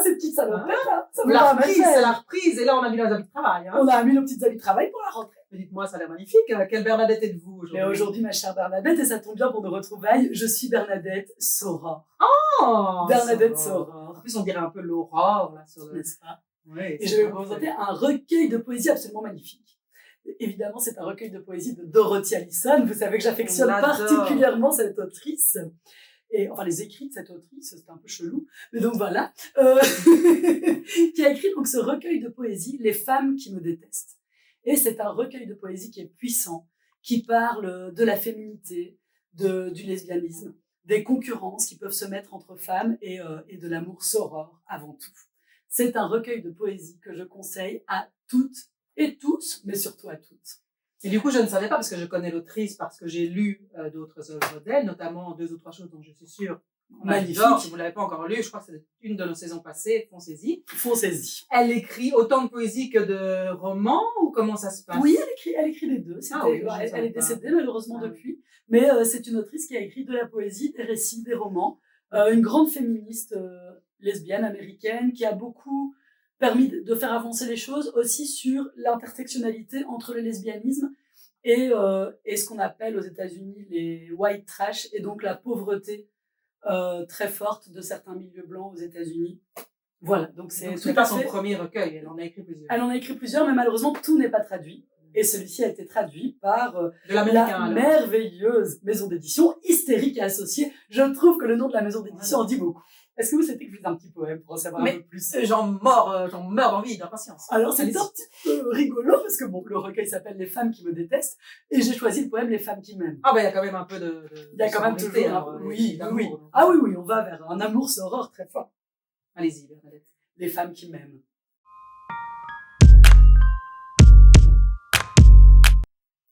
ces petites salopettes, hein. Ça On me l'a va à reprise, merveille. c'est la reprise. Et là, on a mis nos habits de travail. Hein. On a mis nos petites habits de travail pour la rentrée. Mais dites-moi, ça a l'air magnifique. Quelle Bernadette êtes-vous aujourd'hui? Mais aujourd'hui, ma chère Bernadette, et ça tombe bien pour nos retrouvailles, je suis Bernadette Saurore. Oh, Bernadette Saurore. Saurore. En plus, on dirait un peu l'aurore, là, sur le... N'est-ce pas? Ouais, Et je vais vous présenter un recueil de poésie absolument magnifique. Évidemment, c'est un recueil de poésie de Dorothy Allison. Vous savez que j'affectionne On l'adore. particulièrement cette autrice. Et, enfin, les écrits de cette autrice, c'était un peu chelou. Mais donc voilà. Qui a écrit donc ce recueil de poésie, Les femmes qui me détestent. Et c'est un recueil de poésie qui est puissant, qui parle de la féminité, du lesbianisme, des concurrences qui peuvent se mettre entre femmes et de l'amour soror avant tout. C'est un recueil de poésie que je conseille à toutes et tous, mais surtout à toutes. Et du coup, je ne savais pas, parce que je connais l'autrice, parce que j'ai lu d'autres œuvres d'elle, notamment 2 ou 3 choses dont je suis sûre. Magnifique. Si vous ne l'avez pas encore lu, je crois que c'est une de nos saisons passées, foncez-y. Foncez-y. Elle écrit autant de poésie que de romans, ou comment ça se passe? Oui, elle écrit les deux. Ah oui, elle est décédée malheureusement Ah oui. depuis, mais c'est une autrice qui a écrit de la poésie, des récits, des romans. Une grande féministe lesbienne américaine qui a beaucoup permis de faire avancer les choses aussi sur l'intersectionnalité entre le lesbianisme et ce qu'on appelle aux États-Unis les white trash, et donc la pauvreté très forte de certains milieux blancs aux États-Unis. Voilà, donc c'est Donc, tout c'est pas à son fait. premier recueil, elle en a écrit plusieurs. Elle en a écrit plusieurs, mais malheureusement tout n'est pas traduit. Et celui-ci a été traduit par De la l'américain, alors. merveilleuse maison d'édition Hystérique et Associée. Je trouve que le nom de la maison d'édition en dit beaucoup. Est-ce que vous souhaitez que je vous dise un petit poème pour en savoir un peu plus? J'en meurs d'envie, d'impatience. Alors c'est Allez-y. un petit peu rigolo parce que bon, le recueil s'appelle Les femmes qui me détestent et j'ai choisi le poème Les femmes qui m'aiment. Ah, bah, il y a quand même un peu de Il y a quand même sororité, toujours alors, oui. d'amour, donc. Ah oui, on va vers un amour soror très fort. Allez-y, Bernadette. Les femmes qui m'aiment.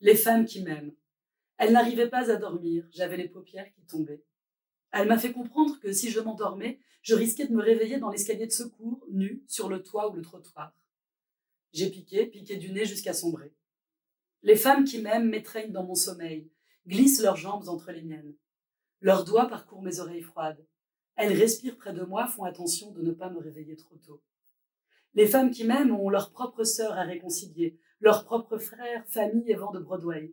Les femmes qui m'aiment. Elle n'arrivait pas à dormir, j'avais les paupières qui tombaient. Elle m'a fait comprendre que si je m'endormais, je risquais de me réveiller dans l'escalier de secours, nu, sur le toit ou le trottoir. J'ai piqué du nez jusqu'à sombrer. Les femmes qui m'aiment m'étreignent dans mon sommeil, glissent leurs jambes entre les miennes. Leurs doigts parcourent mes oreilles froides. Elles respirent près de moi, font attention de ne pas me réveiller trop tôt. Les femmes qui m'aiment ont leurs propres sœurs à réconcilier, leurs propres frères, familles et vents de Broadway.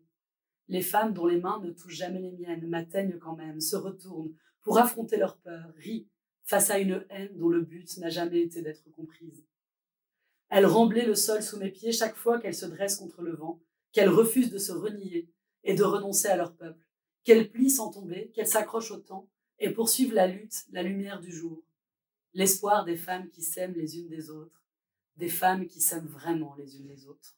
Les femmes dont les mains ne touchent jamais les miennes m'atteignent quand même, se retournent pour affronter leur peur, rient face à une haine dont le but n'a jamais été d'être comprise. Elles remblaient le sol sous mes pieds chaque fois qu'elles se dressent contre le vent, qu'elles refusent de se renier et de renoncer à leur peuple, qu'elles plient sans tomber, qu'elles s'accrochent au temps et poursuivent la lutte, la lumière du jour. L'espoir des femmes qui s'aiment les unes des autres, des femmes qui s'aiment vraiment les unes les autres.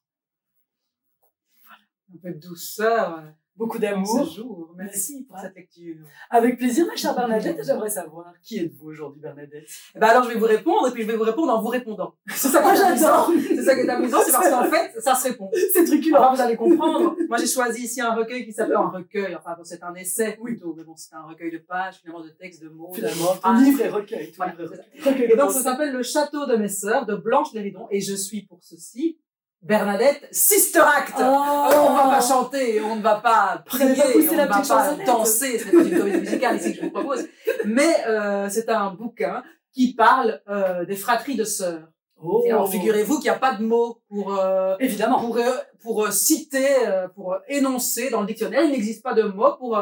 Un peu de douceur. Beaucoup Pour d'amour. ce jour. Merci pour cette lecture. Avec plaisir, ma chère Bernadette, et j'aimerais savoir qui êtes-vous aujourd'hui, Bernadette? Eh ben alors, je vais vous répondre, et puis je vais vous répondre en vous répondant. C'est ça Moi, qui est amusant. j'adore. C'est ça qui est amusant, c'est parce qu'en fait, ça se répond. C'est truculent. Alors, vous allez comprendre. Moi, j'ai choisi ici un recueil qui s'appelle un recueil. Enfin, bon, c'est un essai plutôt, mais bon, c'est un recueil de pages, finalement, de textes, de mots. Finalement, de ton phrases. livre est recueil. Voilà, Ton livre c'est ça. est recueil. Et donc, ça s'appelle Le Château de mes sœurs de Blanche Léridon, et je suis pour ceci Bernadette Sister Act. Oh. Alors, on va pas chanter, on ne va pas Vous n'allez prier, pas pousser on ne la va petite pas chansonnette. danser. Ce n'est pas une comédie musicale ici que je vous propose, mais c'est un bouquin qui parle des fratries de sœurs. Oh. Et alors, figurez-vous qu'il n'y a pas de mots Évidemment. pour citer, pour énoncer dans le dictionnaire. Il n'existe pas de mots pour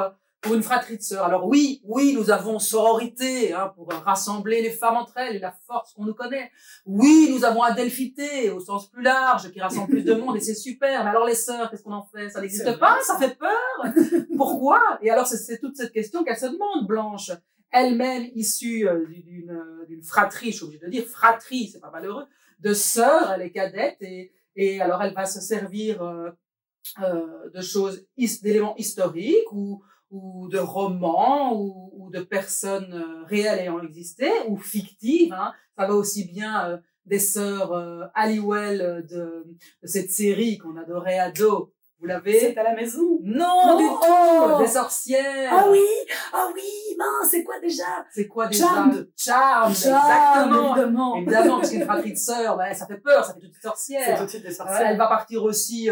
une fratrie de sœurs. Alors oui, nous avons sororité, hein, pour rassembler les femmes entre elles et la force qu'on nous connaît. Oui, nous avons adelphité au sens plus large, qui rassemble plus de monde et c'est super. Mais alors les sœurs, qu'est-ce qu'on en fait? Ça n'existe pas, ça fait peur. Pourquoi? Et alors c'est toute cette question qu'elle se demande, Blanche. Elle-même issue d'une fratrie, je suis obligée de dire fratrie, c'est pas malheureux, de sœurs, elle est cadette et alors elle va se servir de choses, d'éléments historiques ou de romans ou de personnes réelles ayant existé ou fictives, hein. Ça va aussi bien des sœurs Halliwell de cette série qu'on adorait ado. Vous l'avez? C'est à la maison. Non, du Oh. tout. Des sorcières. Ah oui, mince, c'est quoi déjà? C'est quoi déjà? Charmed. Charmed, exactement. Évidemment. Évidemment, parce qu'une fratrie de sœurs, ben, ça fait peur, ça fait toutes les C'est sorcières. tout de suite des sorcières. Elle va partir aussi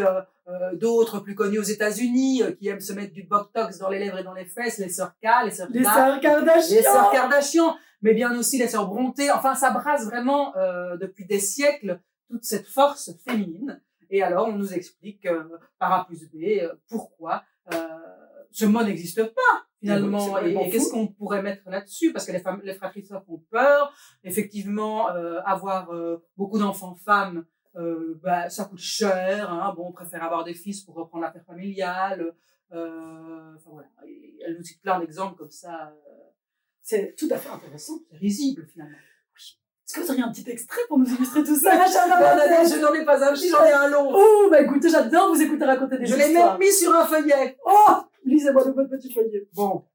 d'autres plus connues aux États-Unis qui aiment se mettre du Botox dans les lèvres et dans les fesses, les sœurs K, les sœurs Les K, sœurs Kardashian. les sœurs Kardashian. mais bien aussi les sœurs Brontë. Enfin, ça brasse vraiment depuis des siècles toute cette force féminine. Et alors, on nous explique par A plus B pourquoi ce mot n'existe pas finalement. Et qu'est-ce qu'on pourrait mettre là-dessus? Parce que les fratries de sœurs ont peur. Effectivement, avoir beaucoup d'enfants femmes, ça coûte cher. Hein. Bon, on préfère avoir des fils pour reprendre l'affaire familiale. Enfin voilà, et elle nous cite plein d'exemples comme ça. C'est tout à fait intéressant. C'est risible finalement. Est-ce que vous auriez un petit extrait pour nous illustrer tout ça? Je n'en ai pas un petit, j'en ai un long. Oh, bah écoutez, j'adore vous écouter raconter des histoires. Je l'ai même mis sur un feuillet. Oh, lisez-moi de votre petit feuillet. Bon,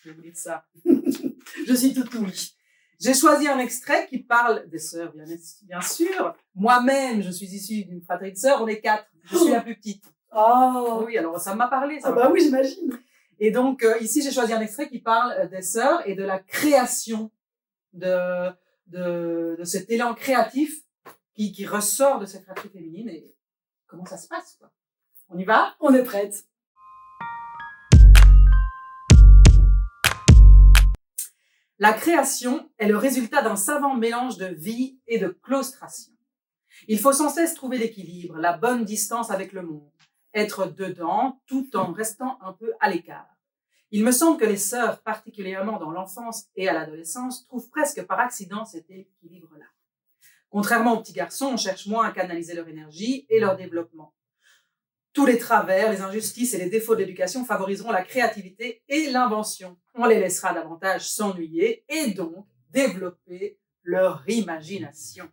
je vais vous lire ça. Je suis toute oui. J'ai choisi un extrait qui parle des sœurs, bien sûr. Moi-même, je suis issue d'une fratrie de sœurs, on est 4. Je suis la plus petite. Oh. Oui, alors ça m'a parlé. Ça bah oui, j'imagine. Et donc, ici, j'ai choisi un extrait qui parle des sœurs et de la création de cet élan créatif qui ressort de cette fratrie féminine et comment ça se passe, quoi. On y va? On est prête. La création est le résultat d'un savant mélange de vie et de claustration. Il faut sans cesse trouver l'équilibre, la bonne distance avec le monde, être dedans tout en restant un peu à l'écart. Il me semble que les sœurs, particulièrement dans l'enfance et à l'adolescence, trouvent presque par accident cet équilibre-là. Contrairement aux petits garçons, on cherche moins à canaliser leur énergie et leur développement. Tous les travers, les injustices et les défauts de l'éducation favoriseront la créativité et l'invention. On les laissera davantage s'ennuyer et donc développer leur imagination.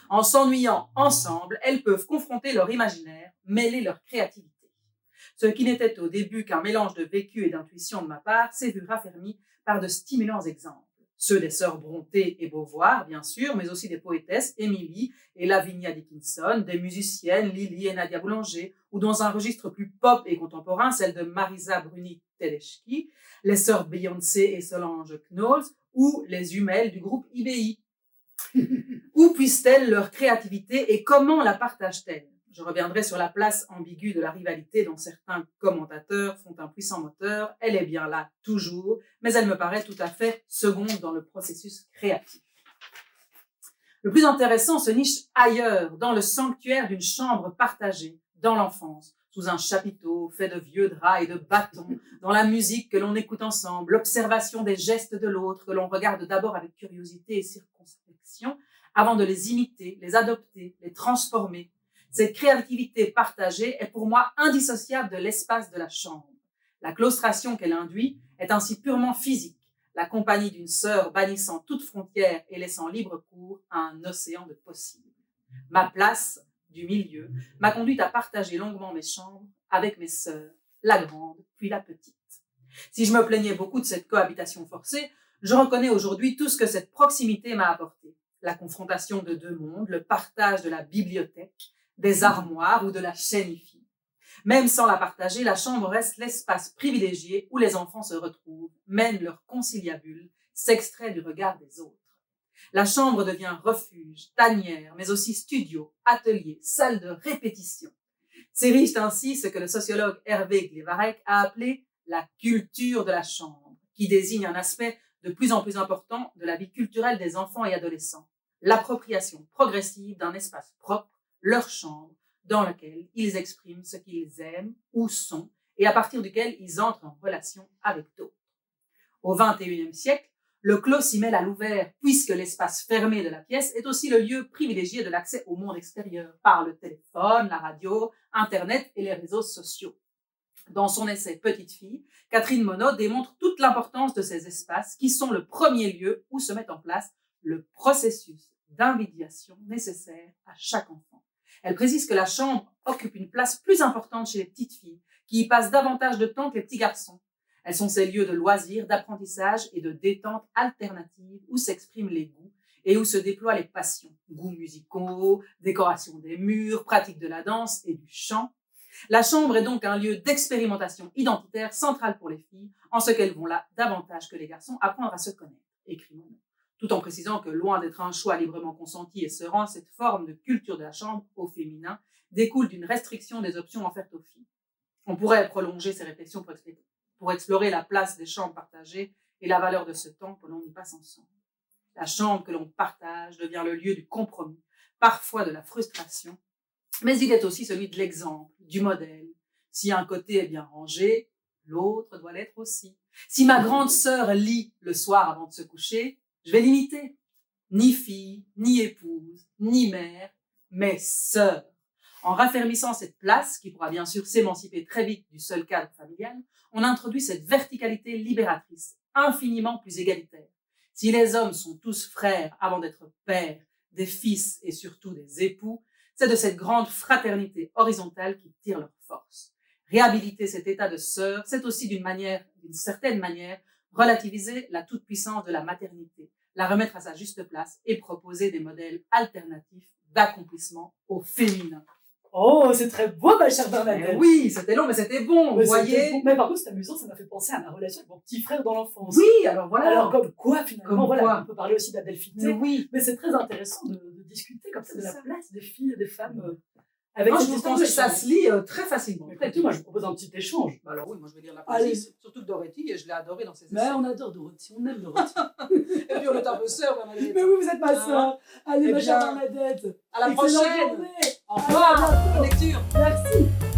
En s'ennuyant ensemble, elles peuvent confronter leur imaginaire, mêler leur créativité. Ce qui n'était au début qu'un mélange de vécu et d'intuition de ma part s'est vu raffermi par de stimulants exemples. Ceux des sœurs Brontë et Beauvoir, bien sûr, mais aussi des poétesses Emily et Lavinia Dickinson, des musiciennes Lily et Nadia Boulanger, ou dans un registre plus pop et contemporain, celle de Marisa Bruni-Tedeschi, les sœurs Beyoncé et Solange Knowles, ou les jumelles du groupe IBI. Où puissent-elles leur créativité et comment la partagent-elles? Je reviendrai sur la place ambiguë de la rivalité dont certains commentateurs font un puissant moteur. Elle est bien là, toujours, mais elle me paraît tout à fait seconde dans le processus créatif. Le plus intéressant se niche ailleurs, dans le sanctuaire d'une chambre partagée, dans l'enfance, sous un chapiteau fait de vieux draps et de bâtons, dans la musique que l'on écoute ensemble, l'observation des gestes de l'autre que l'on regarde d'abord avec curiosité et circonspection, avant de les imiter, les adopter, les transformer. Cette créativité partagée est pour moi indissociable de l'espace de la chambre. La claustration qu'elle induit est ainsi purement physique, la compagnie d'une sœur bannissant toute frontière et laissant libre cours à un océan de possibles. Ma place, du milieu, m'a conduite à partager longuement mes chambres avec mes sœurs, la grande puis la petite. Si je me plaignais beaucoup de cette cohabitation forcée, je reconnais aujourd'hui tout ce que cette proximité m'a apporté. La confrontation de deux mondes, le partage de la bibliothèque, des armoires ou de la chaîne IFI. Même sans la partager, la chambre reste l'espace privilégié où les enfants se retrouvent, mènent leur conciliabule, s'extraient du regard des autres. La chambre devient refuge, tanière, mais aussi studio, atelier, salle de répétition. S'érige ainsi ce que le sociologue Hervé Glevarec a appelé la culture de la chambre, qui désigne un aspect de plus en plus important de la vie culturelle des enfants et adolescents, l'appropriation progressive d'un espace propre, leur chambre, dans lequel ils expriment ce qu'ils aiment ou sont et à partir duquel ils entrent en relation avec d'autres. Au XXIe siècle, le clos s'y mêle à l'ouvert puisque l'espace fermé de la pièce est aussi le lieu privilégié de l'accès au monde extérieur par le téléphone, la radio, Internet et les réseaux sociaux. Dans son essai Petite fille, Catherine Monod démontre toute l'importance de ces espaces qui sont le premier lieu où se met en place le processus d'individuation nécessaire à chaque enfant. Elle précise que la chambre occupe une place plus importante chez les petites filles, qui y passent davantage de temps que les petits garçons. Elles sont ces lieux de loisirs, d'apprentissage et de détente alternative où s'expriment les goûts et où se déploient les passions. Goûts musicaux, décoration des murs, pratique de la danse et du chant. La chambre est donc un lieu d'expérimentation identitaire central pour les filles, en ce qu'elles vont là davantage que les garçons apprendre à se connaître, écrit Monod, tout en précisant que loin d'être un choix librement consenti et serein, cette forme de culture de la chambre au féminin découle d'une restriction des options offertes aux filles. On pourrait prolonger ces réflexions pour explorer la place des chambres partagées et la valeur de ce temps que l'on y passe ensemble. La chambre que l'on partage devient le lieu du compromis, parfois de la frustration, mais il est aussi celui de l'exemple, du modèle. Si un côté est bien rangé, l'autre doit l'être aussi. Si ma grande sœur lit le soir avant de se coucher, je vais l'imiter. Ni fille, ni épouse, ni mère, mais sœur. En raffermissant cette place, qui pourra bien sûr s'émanciper très vite du seul cadre familial, on introduit cette verticalité libératrice, infiniment plus égalitaire. Si les hommes sont tous frères avant d'être pères, des fils et surtout des époux, c'est de cette grande fraternité horizontale qui tire leur force. Réhabiliter cet état de sœur, c'est aussi d'une certaine manière, relativiser la toute-puissance de la maternité, la remettre à sa juste place et proposer des modèles alternatifs d'accomplissement au féminin. Oh, c'est très beau, ma chère Bernadette. Oui, c'était long, mais c'était bon, vous voyez. Bon. Mais par contre, c'est amusant, ça m'a fait penser à ma relation avec mon petit frère dans l'enfance. Oui, alors voilà. Alors, comme quoi, finalement, Comme voilà, quoi. on peut parler aussi d'adelphité. Oui. Mais c'est très intéressant de discuter comme ça de la place des filles et des femmes avec Moi, cette je histoire pense de que ça chance. se lit très facilement. Mais écoutez, moi, je vous propose un petit échange. Bah alors oui, moi je vais lire la Allez. poésie, surtout que Dorothy, je l'ai adorée dans ses essais. Mais on adore Dorothy, on aime Dorothy. Et puis on est un peu sœurs, Bernadette. Mais oui, vous êtes ma sœur. Allez, Eh ma chère bien, Bernadette. à la Excellente prochaine. journée. Au revoir. À bientôt. Bonne lecture. Merci.